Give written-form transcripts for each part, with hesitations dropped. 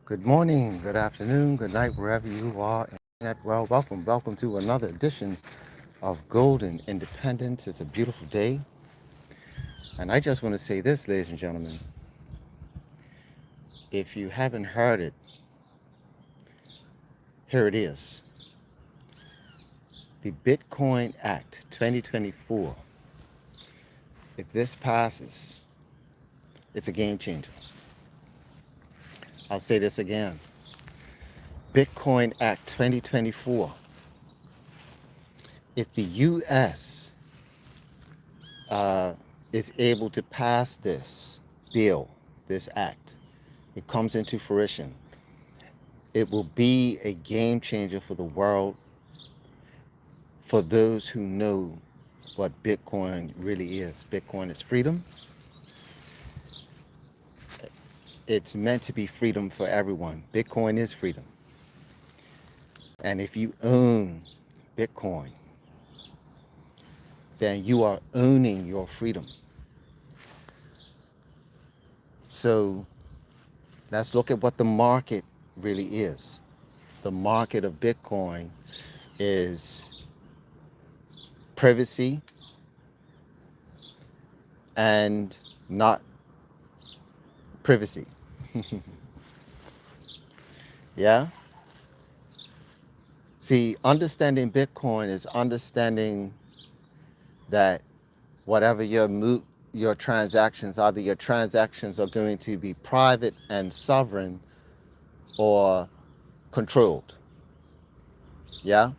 Good morning, good afternoon, good night, wherever you are. Well, welcome to another edition of Golden Independence. It's a beautiful day. And I just want to say this, ladies and gentlemen. If you haven't heard it, here it is. The Bitcoin Act 2024. If this passes, it's a game changer. I'll say this again. Bitcoin Act 2024. If the U.S. Is able to pass this bill, this act, it comes into fruition, it will be a game changer for the world, for those who know what Bitcoin really is. Bitcoin is freedom. It's meant to be freedom for everyone. Bitcoin is freedom. And if you own Bitcoin, then you are owning your freedom. So let's look at what the market really is. The market of Bitcoin is privacy and not privacy. Yeah? See, understanding Bitcoin is understanding that whatever your transactions, either your transactions are going to be private and sovereign or controlled. Yeah?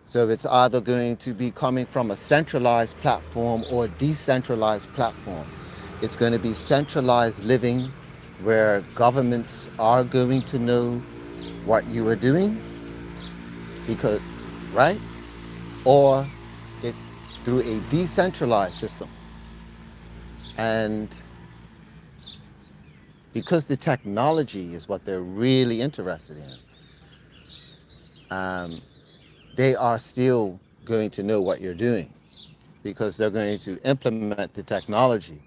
So it's either going to be coming from a centralized platform or a decentralized platform. It's going to be centralized living where governments are going to know what you are doing because, right? Or it's through a decentralized system. And because the technology is what they're really interested in, they are still going to know what you're doing because they're going to implement the technology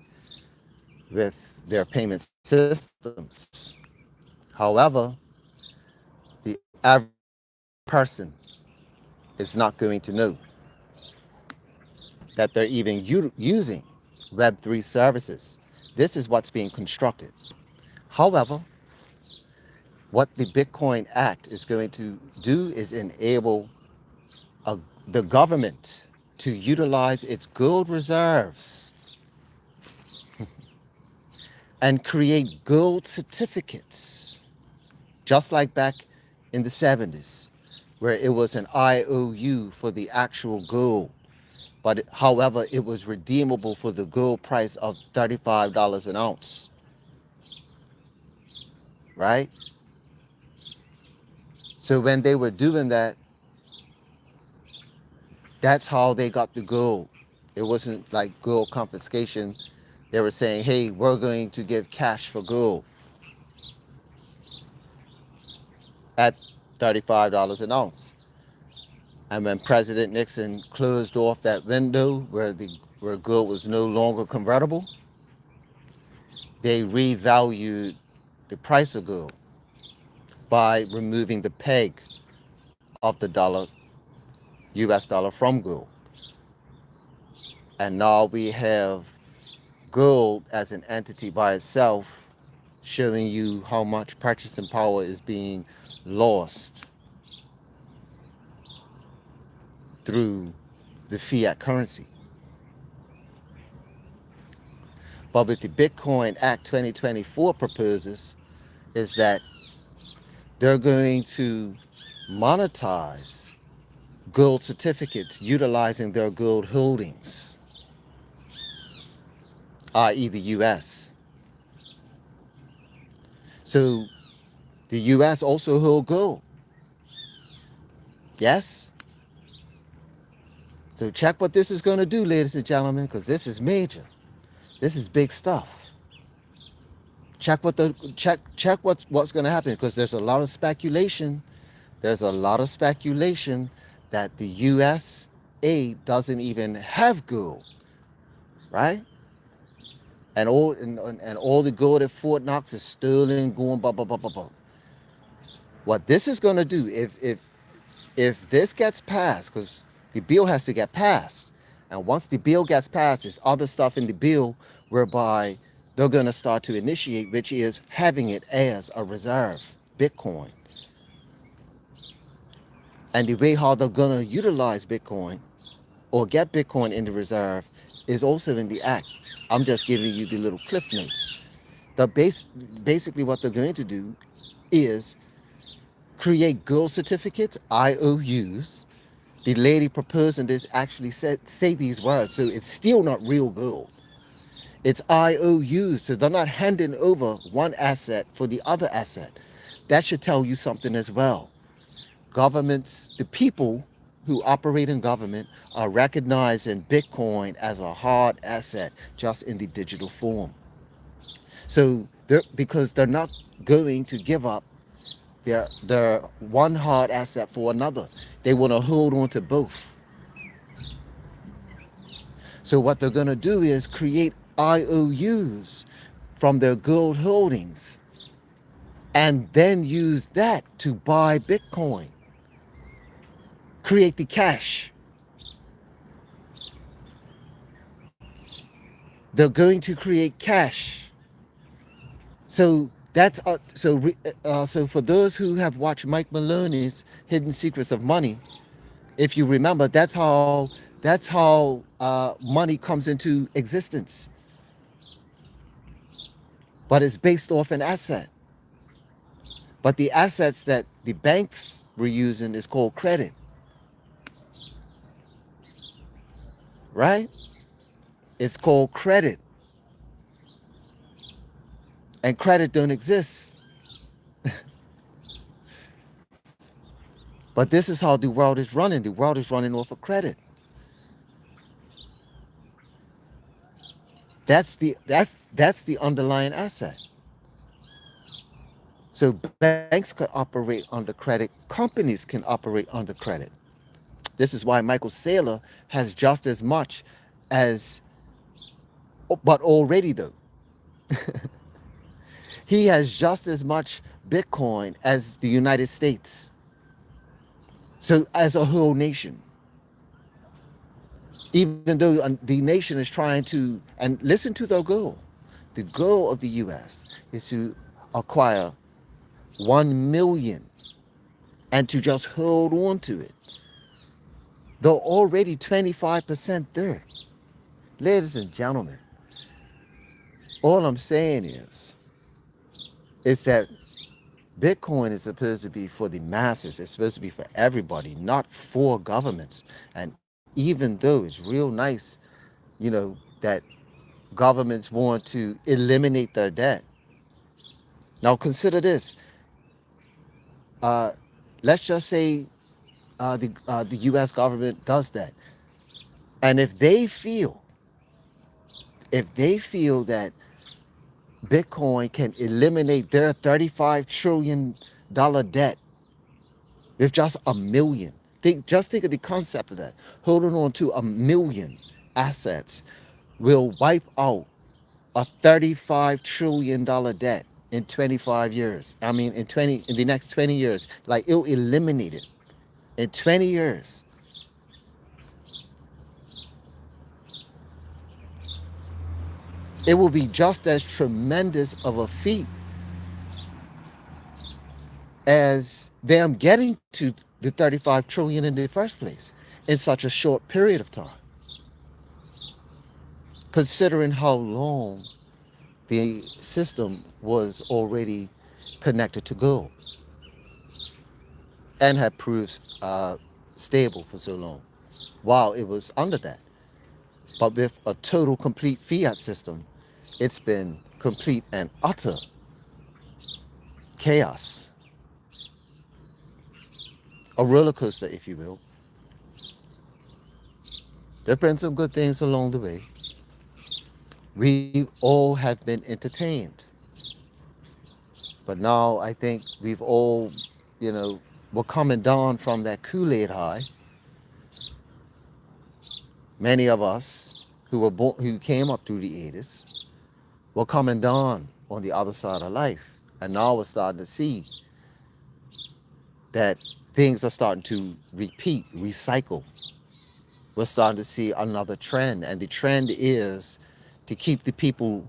with their payment systems. However, the average person is not going to know that they're even using Web3 services. This is what's being constructed. However, what the Bitcoin Act is going to do is enable the government to utilize its gold reserves and create gold certificates, just like back in the 70s, where it was an IOU for the actual gold. But however, it was redeemable for the gold price of $35 an ounce, right? So when they were doing that, that's how they got the gold. It wasn't like gold confiscation. They were saying, hey, we're going to give cash for gold at $35 an ounce. And when President Nixon closed off that window where gold was no longer convertible, they revalued the price of gold by removing the peg of the dollar, US dollar from gold. And now we have gold as an entity by itself, showing you how much purchasing power is being lost through the fiat currency. But what the Bitcoin Act 2024 proposes is that they're going to monetize gold certificates utilizing their gold holdings, i.e. the US. So the US also hold gold. Yes? So check what this is going to do, ladies and gentlemen, because this is major. This is big stuff. Check what's going to happen, because there's a lot of speculation. There's a lot of speculation that the USA doesn't even have gold, right? And all the gold at Fort Knox is stolen, going blah blah blah blah blah. What this is going to do, if this gets passed, because the bill has to get passed, and once the bill gets passed, there's other stuff in the bill whereby they're going to start to initiate, which is having it as a reserve, Bitcoin. And the way how they're going to utilize Bitcoin or get Bitcoin in the reserve is also in the act. I'm just giving you the little cliff notes. Basically what they're going to do is create gold certificates, IOUs. The lady proposing this actually say these words, so it's still not real gold. It's IOUs, so they're not handing over one asset for the other asset. That should tell you something as well. Governments, the people who operate in government are recognizing Bitcoin as a hard asset just in the digital form. So because they're not going to give up their one hard asset for another. They want to hold on to both. So what they're going to do is create IOUs from their gold holdings and then use that to buy Bitcoin. Create the cash. They're going to create cash. So that's so for those who have watched Mike Maloney's Hidden Secrets of Money, if you remember, that's how money comes into existence. But it's based off an asset. But the assets that the banks were using is called credit, right? It's called credit, and credit don't exist. But this is how the world is running. The world is running off of credit. That's the underlying asset. So banks can operate under credit. Companies can operate under credit. This is why Michael Saylor has just as much as, but already though, he has just as much Bitcoin as the United States. So as a whole nation, even though the nation is trying to, and listen to the goal. The goal of the US is to acquire 1 million and to just hold on to it. They're already 25% there. Ladies and gentlemen, all I'm saying is that Bitcoin is supposed to be for the masses. It's supposed to be for everybody, not for governments. And even though it's real nice, that governments want to eliminate their debt. Now consider this. Uh, let's just say the U.S. government does that, and if they feel that Bitcoin can eliminate their $35 trillion debt with just a million. Think of the concept of that. Holding on to a million assets will wipe out a $35 trillion debt in 25 years. I mean, in the next 20 years, like it'll eliminate it in 20 years. It will be just as tremendous of a feat as them getting to the 35 trillion in the first place in such a short period of time. Considering how long the system was already connected to gold and had proved stable for so long while it was under that. But with a total complete fiat system, it's been complete and utter chaos. A roller coaster, if you will. There have been some good things along the way. We all have been entertained. But now I think we've all, we're coming down from that Kool-Aid high. Many of us who came up through the 80s were coming down on the other side of life. And now we're starting to see that things are starting to repeat, recycle. We're starting to see another trend, and the trend is to keep the people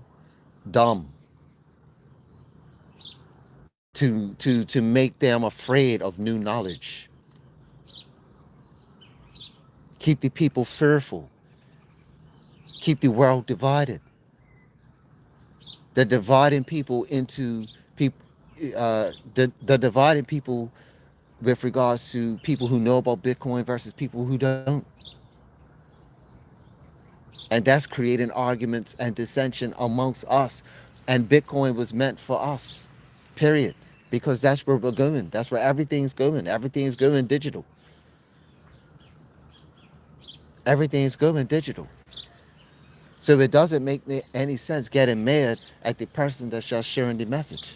dumb, to make them afraid of new knowledge, keep the people fearful, keep the world divided. They're dividing people into people. They're dividing people with regards to people who know about Bitcoin versus people who don't. And that's creating arguments and dissension amongst us. And Bitcoin was meant for us, period. Because that's where we're going. That's where everything's going. Everything's going digital. Everything's going digital. So it doesn't make any sense getting mad at the person that's just sharing the message.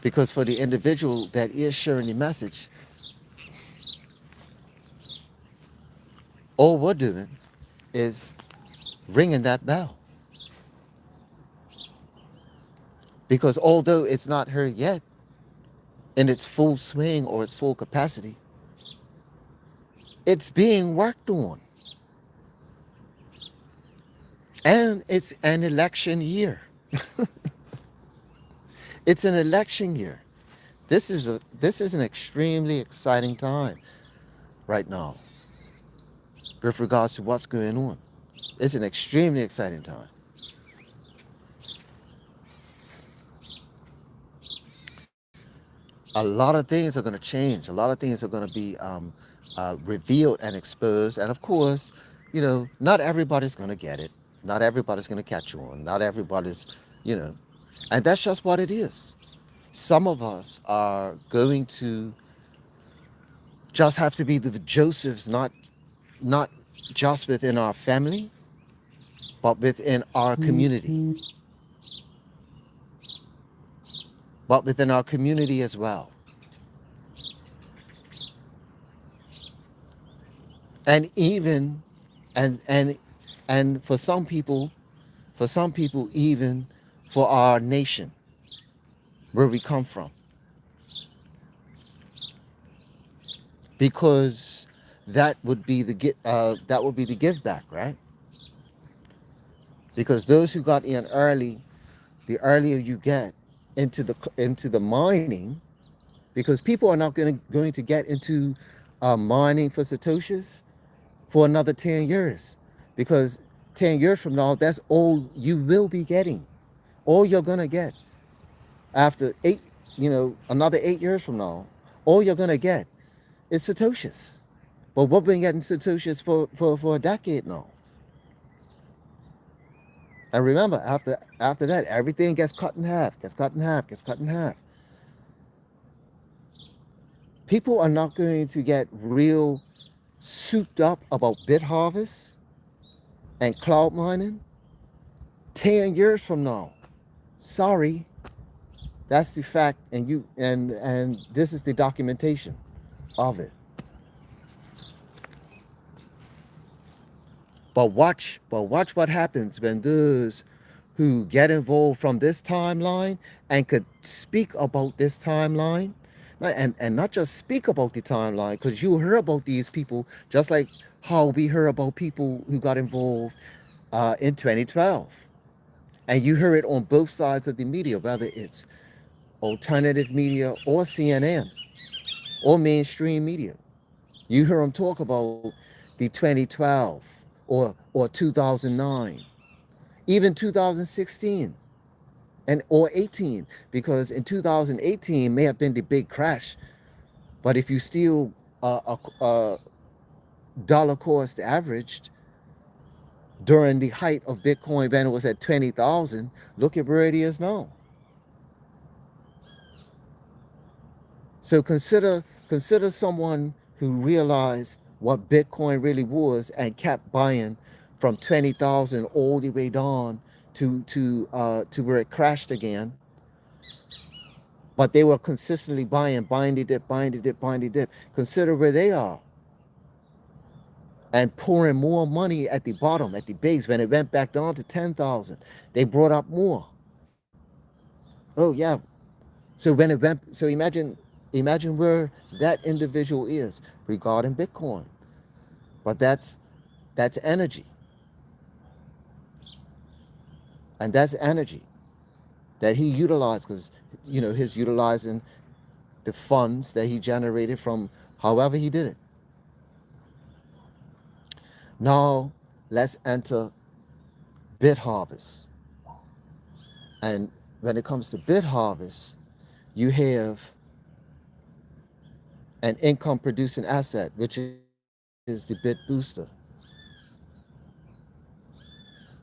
Because for the individual that is sharing the message, all we're doing is ringing that bell. Because although it's not heard yet in its full swing or its full capacity, it's being worked on. And it's an election year. It's an election year. This is an extremely exciting time right now with regards to what's going on. It's an extremely exciting time. A lot of things are going to change. A lot of things are going to be revealed and exposed. And of course, not everybody's going to get it. Not everybody's going to catch on. Not everybody's, you know, and that's just what it is. Some of us are going to just have to be the Josephs, not just within our family, but within our community, but within our community as well. And even and for some people even for our nation, where we come from. Because that would be the give back, right? Because those who got in early, the earlier you get into the mining, because people are not going to get into mining for satoshis for another 10 years, because 10 years from now, that's all you will be getting. All you're going to get after another 8 years from now, all you're going to get is satoshis. But we've been getting satoshis for a decade now. And remember, after that, everything gets cut in half, gets cut in half, gets cut in half. People are not going to get real souped up about BitHarvest and cloud mining 10 years from now. Sorry, that's the fact, and this is the documentation of it. But watch what happens when those who get involved from this timeline and could speak about this timeline, and not just speak about the timeline, because you hear about these people just like how we hear about people who got involved in 2012. And you hear it on both sides of the media, whether it's alternative media or CNN or mainstream media. You hear them talk about the 2012 or 2009, even 2016 and or 18, because in 2018 may have been the big crash. But if you steal a dollar cost averaged during the height of Bitcoin when it was at 20,000, look at where it is now. So consider someone who realized what Bitcoin really was and kept buying from 20,000 all the way down to where it crashed again. But they were consistently buying the dip, buying the dip, buying the dip. Consider where they are. And pouring more money at the bottom, at the base. When it went back down to 10,000, they brought up more. Oh yeah. So when it went, so imagine where that individual is regarding Bitcoin. But that's energy, and that's energy that he utilized because he's utilizing the funds that he generated from however he did it. Now let's enter BitHarvest, and when it comes to BitHarvest, you have an income producing asset, which is the BitBooster,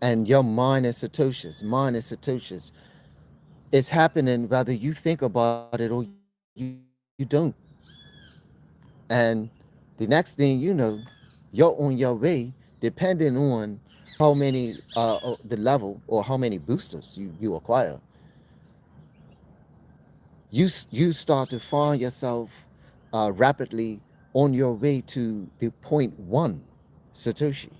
and your mine is Satoshis. It's happening whether you think about it or you don't. And the next thing you know, you're on your way, depending on how many, the level or how many boosters you acquire. You start to find yourself rapidly on your way to the point one Satoshi,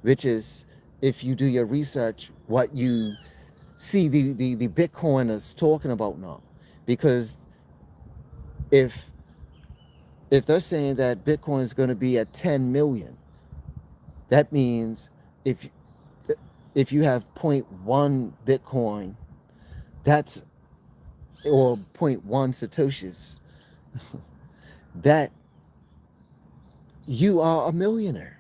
which is, if you do your research, what you see the Bitcoiners talking about now. Because if if they're saying that Bitcoin is going to be at 10 million, that means if if you have point 0.1 Bitcoin, that's or point 0.1 Satoshis, that you are a millionaire.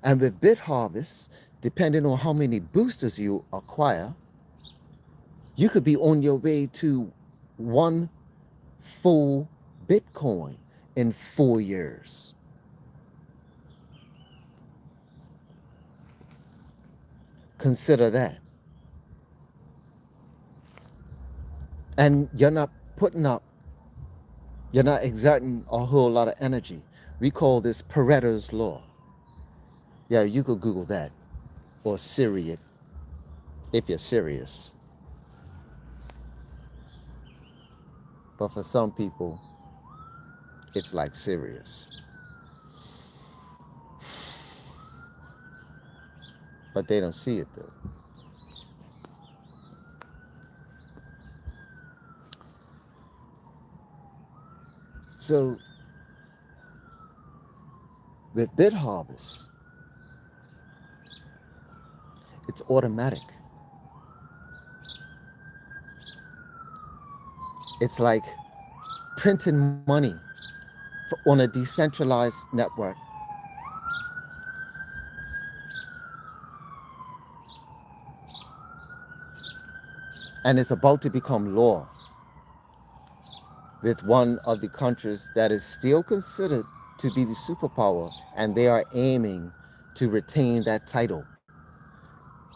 And with BitHarvest, depending on how many boosters you acquire, you could be on your way to one full Bitcoin in 4 years. Consider that. And you're not exerting a whole lot of energy. We call this Pareto's Law. Yeah, you could Google that or Siri it if you're serious. But for some people, it's like serious. But they don't see it though. So with BitHarvest, it's automatic. It's like printing money on a decentralized network. And it's about to become law with one of the countries that is still considered to be the superpower, and they are aiming to retain that title.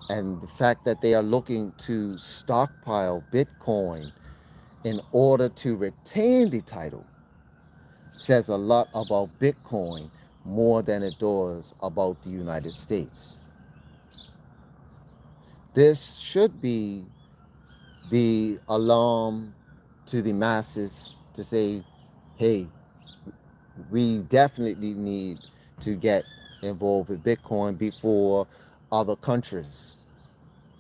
And the fact that they are looking to stockpile Bitcoin in order to retain the title says a lot about Bitcoin, more than it does about the United States. This should be the alarm to the masses to say, hey, we definitely need to get involved with Bitcoin before other countries.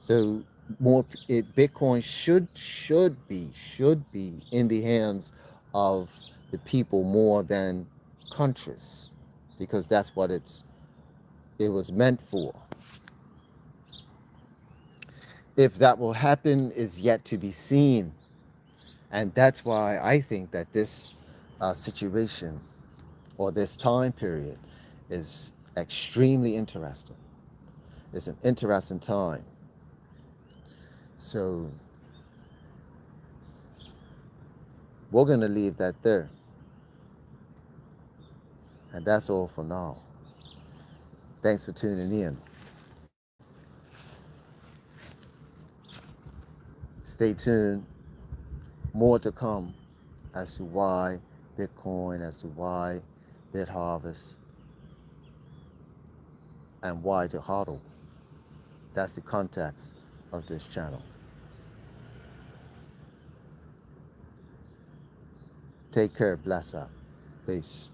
So Bitcoin should be in the hands of the people more than countries, because that's what it was meant for. If that will happen is yet to be seen, and that's why I think that this situation or this time period is extremely interesting. It's an interesting time. So we're going to leave that there. And that's all for now. Thanks for tuning in. Stay tuned. More to come as to why Bitcoin, as to why BitHarvest, and why to HODL. That's the context of this channel. Take care. Bless up. Peace.